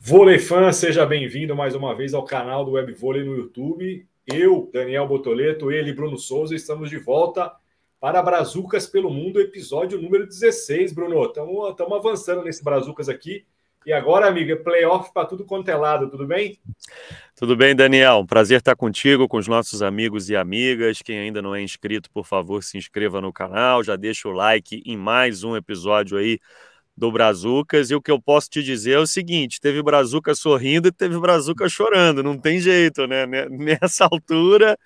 Vôlei Fã, seja bem-vindo mais uma vez ao canal do Web Vôlei no YouTube. Eu, Daniel Botoleto, ele, Bruno Souza, estamos de volta para Brazucas pelo Mundo, episódio número 16, Bruno. Estamos avançando nesse Brazucas aqui. E agora, amigo, é playoff para tudo quanto é lado, tudo bem? Tudo bem, Daniel? Um prazer estar contigo, com os nossos amigos e amigas. Quem ainda não é inscrito, por favor, se inscreva no canal, já deixa o like em mais um episódio aí do Brazucas. E o que eu posso te dizer é o seguinte: teve Brazuca sorrindo e teve Brazuca chorando, não tem jeito, né? Nessa altura,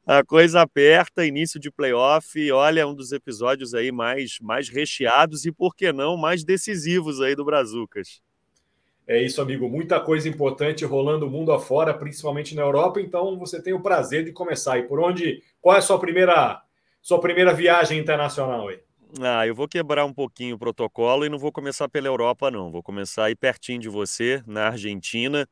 a coisa aperta, início de playoff, e olha, um dos episódios aí mais recheados e, por que não, mais decisivos aí do Brazucas. É isso, amigo. Muita coisa importante rolando o mundo afora, principalmente na Europa. Então, você tem o prazer de começar. E por onde? Qual é a sua primeira viagem internacional aí? Eu vou quebrar um pouquinho o protocolo e não vou começar pela Europa, não. Vou começar aí pertinho de você, na Argentina.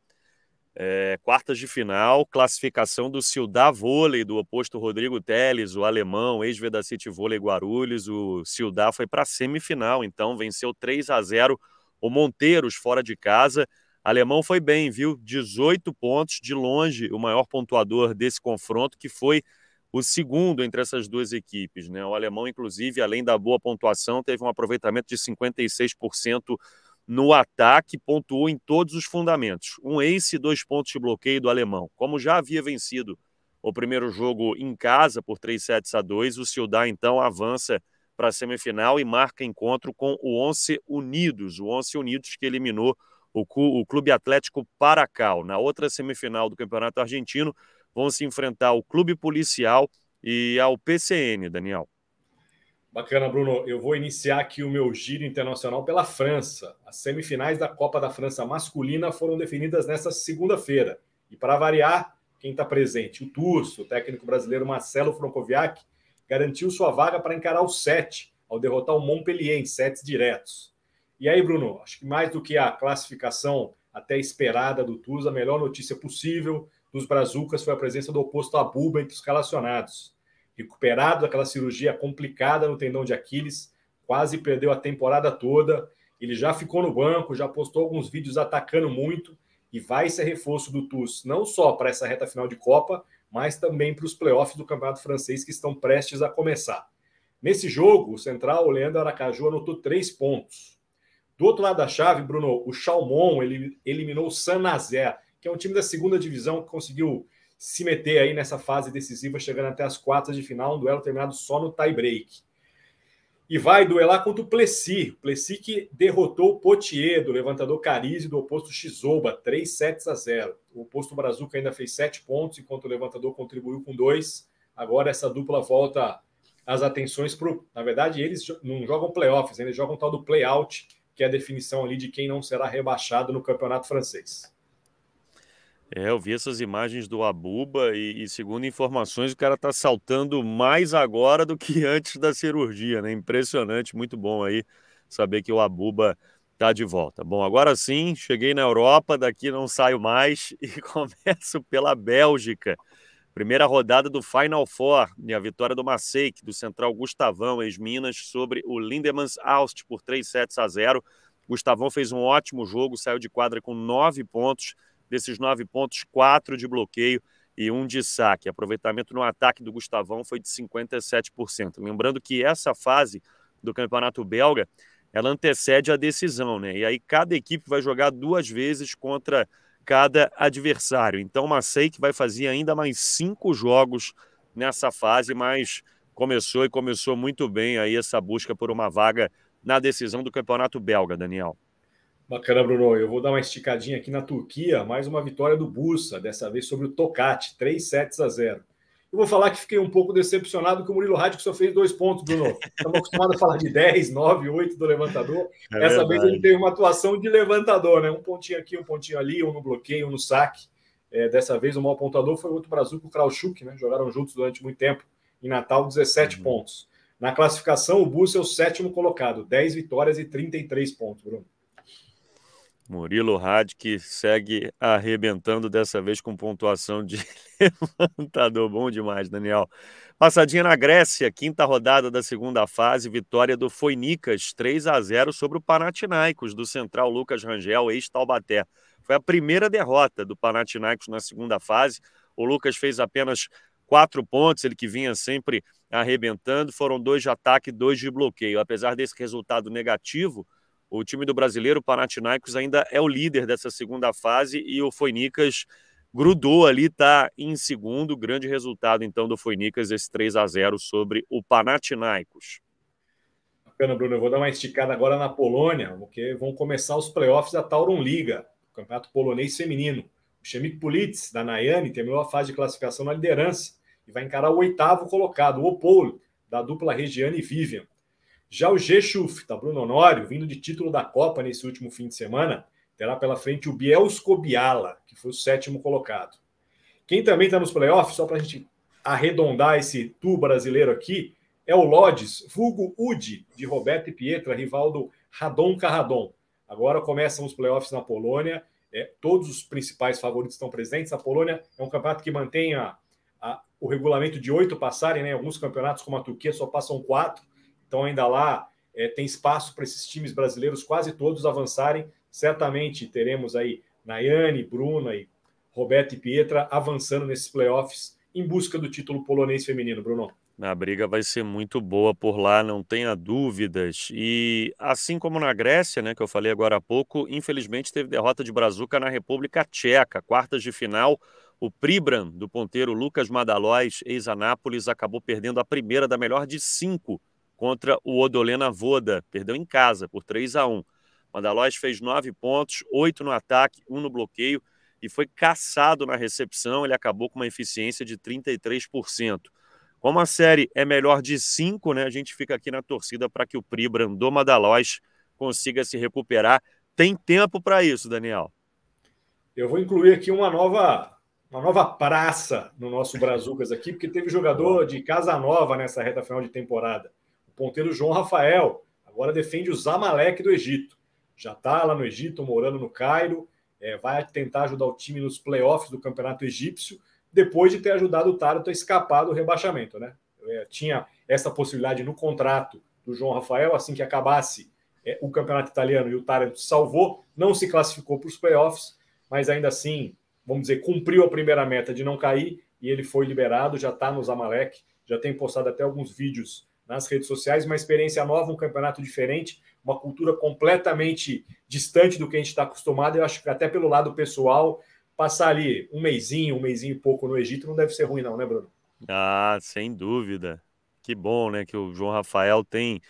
Quartas de final, classificação do Ciudad Vôlei, do oposto Rodrigo Teles, o alemão, ex-Vedacity Vôlei Guarulhos. O Ciudad foi para a semifinal, então venceu 3-0 o Monteiros fora de casa. Alemão foi bem, viu? 18 pontos, de longe o maior pontuador desse confronto, que foi o segundo entre essas duas equipes, né? O alemão, inclusive, além da boa pontuação, teve um aproveitamento de 56% no ataque, pontuou em todos os fundamentos. Um ace e 2 pontos de bloqueio do alemão. Como já havia vencido o primeiro jogo em casa por 3-2, o Ciudad, então, avança para a semifinal e marca encontro com o Once Unidos. O Once Unidos que eliminou o Clube Atlético Paracal. Na outra semifinal do Campeonato Argentino, vão se enfrentar o Clube Policial e ao PCN, Daniel. Bacana, Bruno. Eu vou iniciar aqui o meu giro internacional pela França. As semifinais da Copa da França masculina foram definidas nesta segunda-feira. E para variar, quem está presente? O Turso, o técnico brasileiro Marcelo Francoviac, garantiu sua vaga para encarar o 7, ao derrotar o Montpellier em sets diretos. E aí, Bruno, acho que mais do que a classificação até esperada do Turso, a melhor notícia possível dos Brazucas foi a presença do oposto Abuba entre os relacionados. Recuperado daquela cirurgia complicada no tendão de Aquiles, quase perdeu a temporada toda. Ele já ficou no banco, já postou alguns vídeos atacando muito e vai ser reforço do TUS, não só para essa reta final de Copa, mas também para os playoffs do Campeonato Francês que estão prestes a começar. Nesse jogo, o central, o Leandro Aracaju, anotou 3 pontos. Do outro lado da chave, Bruno, o Chalmon eliminou o Saint-Nazaire, que é um time da segunda divisão que conseguiu se meter aí nessa fase decisiva, chegando até as quartas de final, um duelo terminado só no tie-break. E vai duelar contra o Plessis que derrotou o Poitiers, do levantador Carise, do oposto Shizoba, 3-0. O oposto Brazuca ainda fez 7 pontos, enquanto o levantador contribuiu com 2. Agora essa dupla volta as atenções para o... Na verdade, eles não jogam playoffs, eles jogam tal do play-out, que é a definição ali de quem não será rebaixado no campeonato francês. Eu vi essas imagens do Abuba e segundo informações, o cara tá saltando mais agora do que antes da cirurgia, né? Impressionante, muito bom aí saber que o Abuba tá de volta. Bom, agora sim, cheguei na Europa, daqui não saio mais e começo pela Bélgica. Primeira rodada do Final Four, e a vitória do Marseille, do central Gustavão, ex-Minas, sobre o Lindemans Aalst por 3-0. Gustavão fez um ótimo jogo, saiu de quadra com 9 pontos. Desses 9 pontos, 4 de bloqueio e 1 de saque. Aproveitamento no ataque do Gustavão foi de 57%. Lembrando que essa fase do Campeonato Belga, ela antecede a decisão, né? E aí cada equipe vai jogar 2 vezes contra cada adversário. Então o Marseille vai fazer ainda mais 5 jogos nessa fase, mas começou muito bem aí essa busca por uma vaga na decisão do Campeonato Belga, Daniel. Bacana, Bruno. Eu vou dar uma esticadinha aqui na Turquia, mais uma vitória do Bursa, dessa vez sobre o Tokat, 3-0. Eu vou falar que fiquei um pouco decepcionado que o Murilo Rádio só fez 2 pontos, Bruno. Estamos acostumados a falar de 10, 9, 8 do levantador. Essa vez ele teve uma atuação de levantador, né? Um pontinho aqui, um pontinho ali, um no bloqueio, um no saque. Dessa vez o maior pontuador foi o outro Brazuca, o Krauschuk, né? Jogaram juntos durante muito tempo. Em Natal, 17 pontos. Na classificação, o Bursa é o 7º colocado, 10 vitórias e 33 pontos, Bruno. Murilo Hadk segue arrebentando, dessa vez com pontuação de levantador. Bom demais, Daniel. Passadinha na Grécia, quinta rodada da segunda fase, vitória do Foinicas, 3-0 sobre o Panathinaikos, do central Lucas Rangel, ex-Taubaté. Foi a primeira derrota do Panathinaikos na segunda fase. O Lucas fez apenas 4 pontos, ele que vinha sempre arrebentando. Foram 2 de ataque e 2 de bloqueio. Apesar desse resultado negativo, o time do brasileiro, o Panathinaikos, ainda é o líder dessa segunda fase e o Foinicas grudou ali, está em segundo. Grande resultado, então, do Foinicas, esse 3-0 sobre o Panathinaikos. Bacana, Bruno. Eu vou dar uma esticada agora na Polônia, porque vão começar os playoffs da Tauron Liga, o campeonato polonês feminino. O Chemik Police, da Nayane, terminou a fase de classificação na liderança e vai encarar o 8º colocado, o Opole, da dupla Regiane e Vivian. Já o Rzeszów, da Bruno Honório, vindo de título da Copa nesse último fim de semana, terá pela frente o Bielsko-Biala, que foi o 7º colocado. Quem também está nos playoffs, só para a gente arredondar esse tour brasileiro aqui, é o Lodz, vulgo Udi, de Roberto e Pietra, rival do Radom Carradom. Agora começam os playoffs na Polônia, todos os principais favoritos estão presentes. A Polônia é um campeonato que mantém o regulamento de 8 passarem, né? Alguns campeonatos, como a Turquia, só passam 4. Então, ainda lá tem espaço para esses times brasileiros quase todos avançarem. Certamente teremos aí Nayane, Bruna e Roberto e Pietra avançando nesses playoffs em busca do título polonês feminino, Bruno. A briga vai ser muito boa por lá, não tenha dúvidas. E assim como na Grécia, né, que eu falei agora há pouco, infelizmente teve derrota de Brazuca na República Tcheca. Quartas de final, o Pribram, do ponteiro Lucas Madalóis, ex-Anápolis, acabou perdendo a primeira da melhor de 5 contra o Odolena Voda. Perdeu em casa por 3-1. Madalóis fez 9 pontos, 8 no ataque, 1 no bloqueio e foi caçado na recepção. Ele acabou com uma eficiência de 33%. Como a série é melhor de 5, né, a gente fica aqui na torcida para que o Pribram do Madalóis consiga se recuperar. Tem tempo para isso, Daniel? Eu vou incluir aqui uma nova praça no nosso Brazucas aqui, porque teve jogador de Casa Nova nessa reta final de temporada. O ponteiro João Rafael agora defende o Zamalek do Egito. Já está lá no Egito, morando no Cairo, vai tentar ajudar o time nos playoffs do campeonato egípcio, depois de ter ajudado o Taranto a escapar do rebaixamento, né? Tinha essa possibilidade no contrato do João Rafael, assim que acabasse o campeonato italiano, e o Taranto salvou, não se classificou para os playoffs, mas ainda assim, vamos dizer, cumpriu a primeira meta de não cair, e ele foi liberado, já está no Zamalek, já tem postado até alguns vídeos nas redes sociais, uma experiência nova, um campeonato diferente, uma cultura completamente distante do que a gente está acostumado. Eu acho que até pelo lado pessoal, passar ali um mesinho e pouco no Egito não deve ser ruim não, né, Bruno? Ah, sem dúvida. Que bom, né, que o João Rafael tem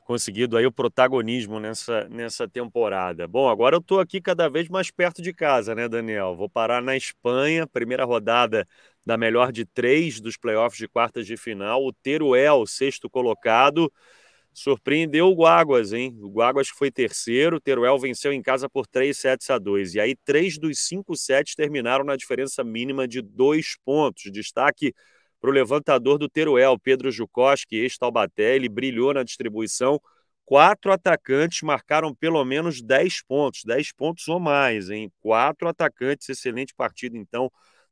conseguido aí o protagonismo nessa temporada. Bom, agora eu estou aqui cada vez mais perto de casa, né, Daniel? Vou parar na Espanha, primeira rodada da melhor de 3 dos playoffs de quartas de final. O Teruel, 6º colocado, surpreendeu o Guaguas, hein? O Guaguas foi terceiro, o Teruel venceu em casa por 3-2. E aí 3 dos 5 sets terminaram na diferença mínima de 2 pontos. Destaque para o levantador do Teruel, Pedro Jukoski, ex-Taubaté. Ele brilhou na distribuição. 4 atacantes marcaram pelo menos 10 pontos ou mais, hein? 4 atacantes, excelente partida então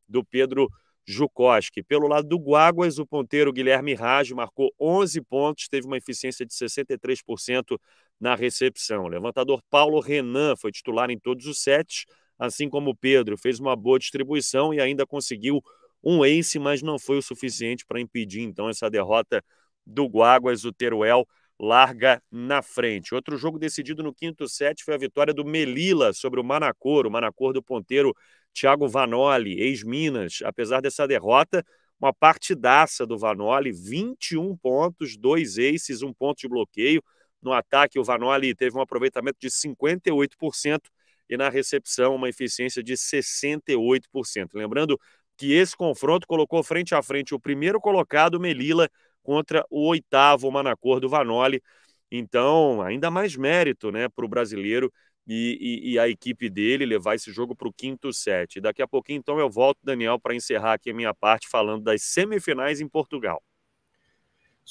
do Pedro Jukoski. Pelo lado do Guaguas, o ponteiro Guilherme Raj marcou 11 pontos, teve uma eficiência de 63% na recepção. O levantador Paulo Renan foi titular em todos os sets, assim como o Pedro, fez uma boa distribuição e ainda conseguiu um ace, mas não foi o suficiente para impedir então essa derrota do Guaguas. O Teruel larga na frente. Outro jogo decidido no quinto set foi a vitória do Melilla sobre o Manacor do ponteiro Thiago Vanoli, ex-Minas. Apesar dessa derrota, uma partidaça do Vanoli, 21 pontos, 2 aces, 1 ponto de bloqueio. No ataque, o Vanoli teve um aproveitamento de 58% e na recepção uma eficiência de 68%. Lembrando que esse confronto colocou frente a frente o primeiro colocado, o Melilla, contra o 8º Manacor do Vanoli. Então, ainda mais mérito, né, para o brasileiro e a equipe dele levar esse jogo para o quinto set. Daqui a pouquinho, então, eu volto, Daniel, para encerrar aqui a minha parte falando das semifinais em Portugal.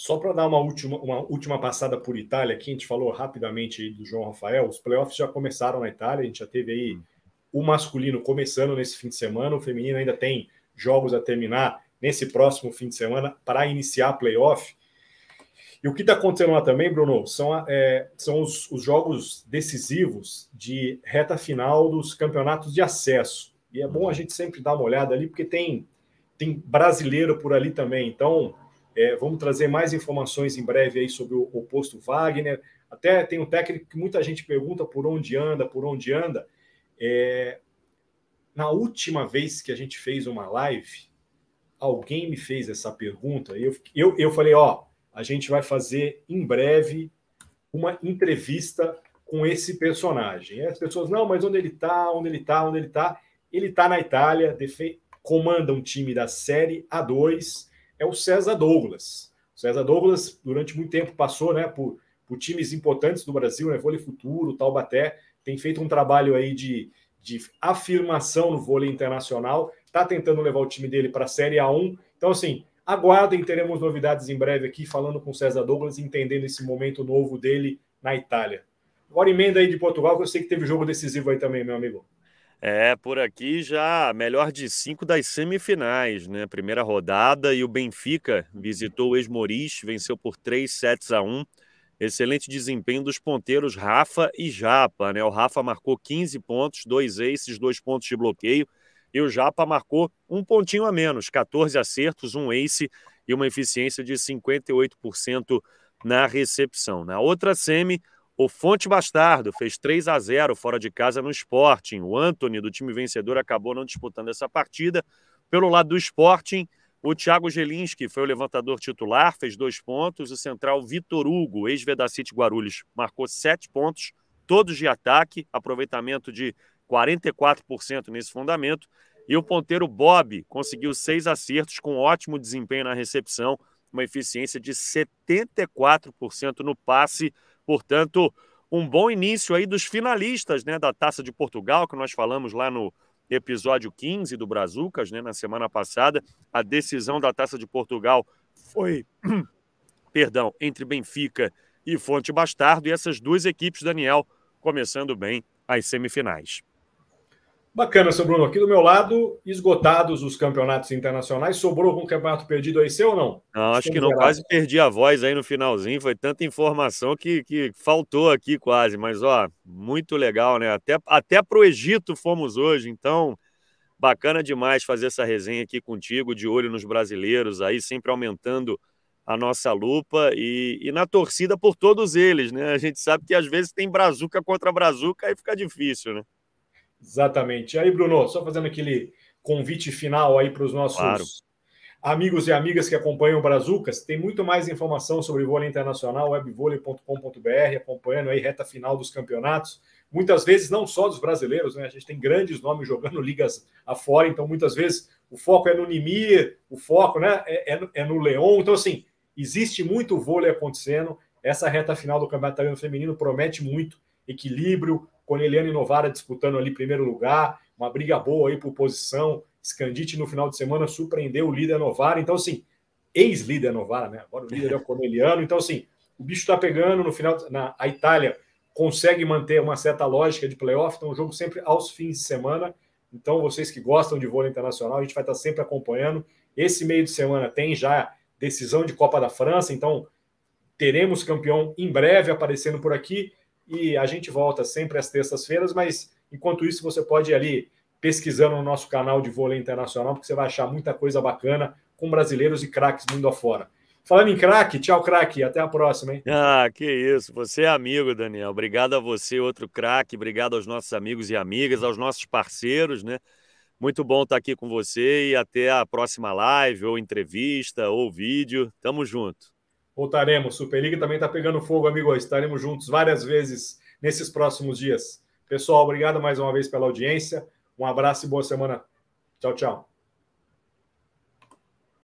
Só para dar uma última passada por Itália, aqui a gente falou rapidamente aí do João Rafael, os playoffs já começaram na Itália, a gente já teve aí o masculino começando nesse fim de semana, o feminino ainda tem jogos a terminar nesse próximo fim de semana para iniciar playoff. E o que está acontecendo lá também, Bruno, são os jogos decisivos de reta final dos campeonatos de acesso. E é bom a gente sempre dar uma olhada ali, porque tem brasileiro por ali também. Então, vamos trazer mais informações em breve aí sobre o posto Wagner. Até tem um técnico que muita gente pergunta por onde anda. Na última vez que a gente fez uma live, alguém me fez essa pergunta e eu falei, a gente vai fazer em breve uma entrevista com esse personagem. E as pessoas, não, mas onde ele está? Ele está na Itália, comanda um time da Série A2, é o César Douglas. O César Douglas, durante muito tempo, passou, né, por times importantes do Brasil, né, Vôlei Futuro, Taubaté, tem feito um trabalho aí de afirmação no vôlei internacional, está tentando levar o time dele para a Série A1. Então, assim, aguardem, teremos novidades em breve aqui, falando com o César Douglas, entendendo esse momento novo dele na Itália. Agora emenda aí de Portugal, que eu sei que teve jogo decisivo aí também, meu amigo. Por aqui já melhor de 5 das semifinais, né? Primeira rodada e o Benfica visitou o Esmoriz, venceu por 3-1. Excelente desempenho dos ponteiros Rafa e Japa, né? O Rafa marcou 15 pontos, 2 aces, 2 pontos de bloqueio. E o Japa marcou um pontinho a menos, 14 acertos, um ace e uma eficiência de 58% na recepção. Na outra semi, o Fonte Bastardo fez 3-0 fora de casa no Sporting. O Antony, do time vencedor, acabou não disputando essa partida. Pelo lado do Sporting, o Thiago Gelinski foi o levantador titular, fez 2 pontos. O central Vitor Hugo, ex-Vedacity Guarulhos, marcou 7 pontos, todos de ataque, aproveitamento de 44% nesse fundamento. E o ponteiro Bob conseguiu 6 acertos com ótimo desempenho na recepção, uma eficiência de 74% no passe. Portanto, um bom início aí dos finalistas, né, da Taça de Portugal, que nós falamos lá no episódio 15 do Brazucas, né, na semana passada. A decisão da Taça de Portugal foi, entre Benfica e Fonte Bastardo, e essas duas equipes, Daniel, começando bem as semifinais. Bacana, seu Bruno. Aqui do meu lado, esgotados os campeonatos internacionais. Sobrou algum campeonato perdido aí seu ou não? Não, acho que não. Quase perdi a voz aí no finalzinho. Foi tanta informação que faltou aqui quase. Mas, muito legal, né? Até para o Egito fomos hoje. Então, bacana demais fazer essa resenha aqui contigo, de olho nos brasileiros aí, sempre aumentando a nossa lupa e na torcida por todos eles, né? A gente sabe que às vezes tem brazuca contra brazuca, aí fica difícil, né? Exatamente. E aí, Bruno, só fazendo aquele convite final aí para os nossos amigos e amigas que acompanham o Brazucas, tem muito mais informação sobre vôlei internacional, webvôlei.com.br, acompanhando aí reta final dos campeonatos. Muitas vezes, não só dos brasileiros, né? A gente tem grandes nomes jogando ligas afora, então muitas vezes o foco é no Nimir, o foco, né, é no Leão. Então, assim, existe muito vôlei acontecendo. Essa reta final do Campeonato Italiano Feminino promete muito equilíbrio, Corneliano e Novara disputando ali primeiro lugar, uma briga boa aí por posição. Scandite no final de semana surpreendeu o líder Novara. Então, assim, ex-líder Novara, né? Agora o líder é o Corneliano. Então, assim, o bicho tá pegando no final. A Itália consegue manter uma certa lógica de playoff, então o jogo sempre aos fins de semana. Então, vocês que gostam de vôlei internacional, a gente vai estar sempre acompanhando. Esse meio de semana tem já decisão de Copa da França, então teremos campeão em breve aparecendo por aqui. E a gente volta sempre às terças-feiras, mas enquanto isso você pode ir ali pesquisando no nosso canal de vôlei internacional, porque você vai achar muita coisa bacana com brasileiros e craques mundo afora. Falando em craque, tchau, craque, até a próxima, hein? Que isso, você é amigo, Daniel. Obrigado a você, outro craque, obrigado aos nossos amigos e amigas, aos nossos parceiros, né? Muito bom estar aqui com você e até a próxima live, ou entrevista, ou vídeo. Tamo junto. Voltaremos. Superliga também está pegando fogo, amigo. Estaremos juntos várias vezes nesses próximos dias. Pessoal, obrigado mais uma vez pela audiência. Um abraço e boa semana. Tchau, tchau.